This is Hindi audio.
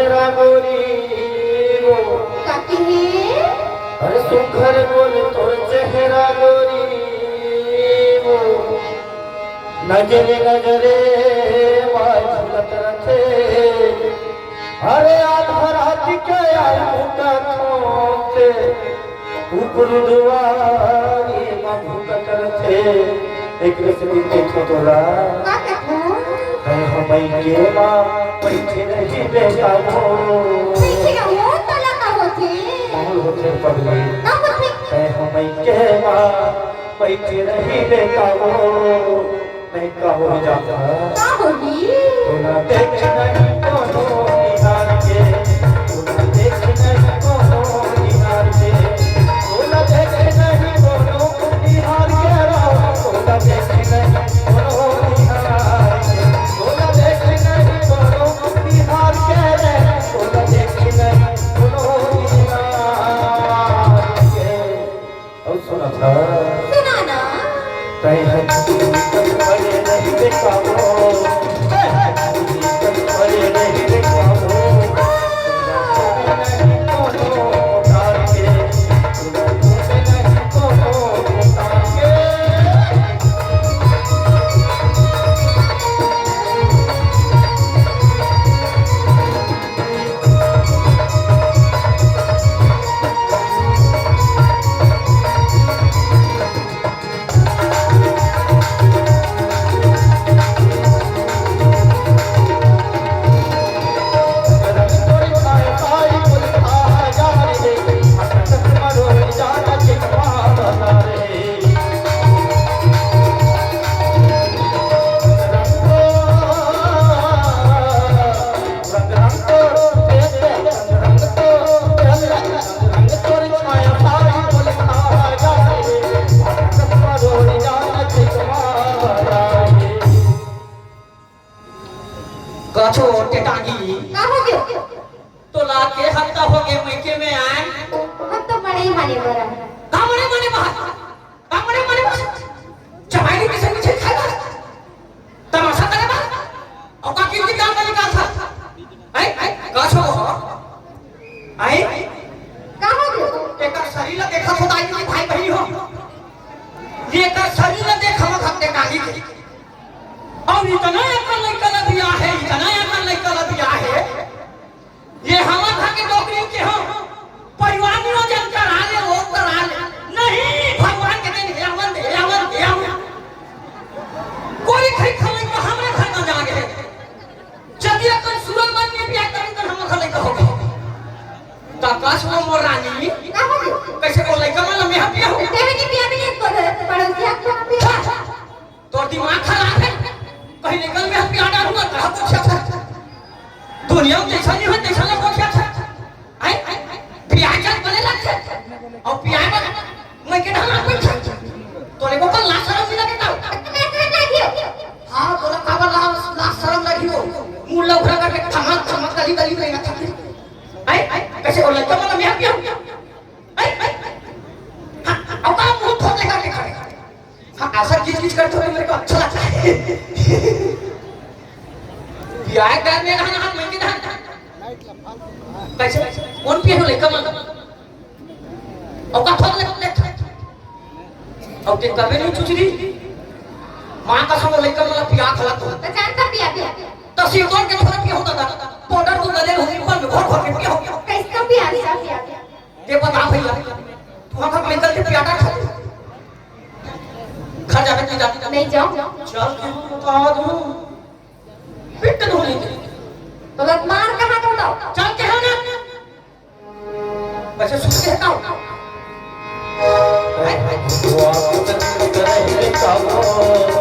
चेहरा गोरी वो काकी है अरे सुखर बोल तोर चेहरा गोरी वो नजरे नजरे झलक रखे अरे आधा रात के आलू का ठोके ऊपर दुआरी मधुक करते एक रस्मी के छोटोरा कहीं हम के माँ बैठे नहीं बेटा हो माहौल होते पगली कहीं हम के माँ बैठे नहीं बेटा हो नहीं का हो जाता तो ना देख नहीं कोनो निहार के तो ना देख नहीं कोनो निहार के तो ना देख नहीं कोनो निहार के तो ना देख नहीं कोनो निहार के तो ना देख नहीं कोनो निहार के तो ना देख नहीं कोनो निहार के और सुना था कहीं है बड़े नहीं देखा वो बड़े नहीं देखा वो नहीं कोनो उतार के नहीं कोनो उतार के गाछो टेटागी का हो गयो तो लाके हफ्ता हो गए मैके में आए हम तो बड़े ही माने बरा कामड़े माने बात चमाई के संग पीछे खाएगा तमाशा करे बात और काकी की काम वाली का था आई गाछो आई का हो गयो एक शरीर देखा तो दाई भाई बहन हो ये का शरीर देखा मत हफ्ते कागी की और इतना अकल निकल दिया है इतना अकल निकल दिया है ये हम घर के नौकरी के हो परिवार नियोजन करा ले वो करा ले नहीं भगवान के दिन हेवन कोई खई खले को हमरे घर में जागे जब कोई सूरज मन में बियाह करें तो हम खले का होगा काकाश वो मोर रानी का हो गयो कैसे को लइका मन में हपिया हो तेरे की बियाह भी नहीं कर पड़ोसिया को बियाह तो दिमाग खराब है कहीं निकल में हपिया डाल हुआ था कुछ अच्छा दुनिया में जैसा नहीं हो तैसा ना कुछ अच्छा आई प्याज बने लगते और प्याज मैं के ढाला बैठा तोरे को कल लाश शर्म मिला के का हां बोला काबर लाश शर्म लगी हो मुंह लौरा करके थमक गली गली में ना था आई कैसे को लगता मतलब मैं पिया आई अब का मुंह ठोक लेकर के खड़े हां ऐसा चीज करते हो मेरे को अच्छा लगता है बियाह करने का हाथ में किधर कैसे कौन पिए हो लेकर मन और का ठोक ले और ते कभी नहीं चुचरी मां का संग लेकर मतलब पिया खला तो जानता पिया तो सीधों के थोड़ा पिया होता था पाउडर को गले होने पर में घोर के पिया हो कैसे पिया ते बता भैया तू हक निकल के पियाटा खा घर जाके तू जाती नहीं जाओ चल के बता दूं पिट धोने तो लग मार कहां तो दो चल के है ना वैसे सुन के हटाओ वो आप करे बेटा हो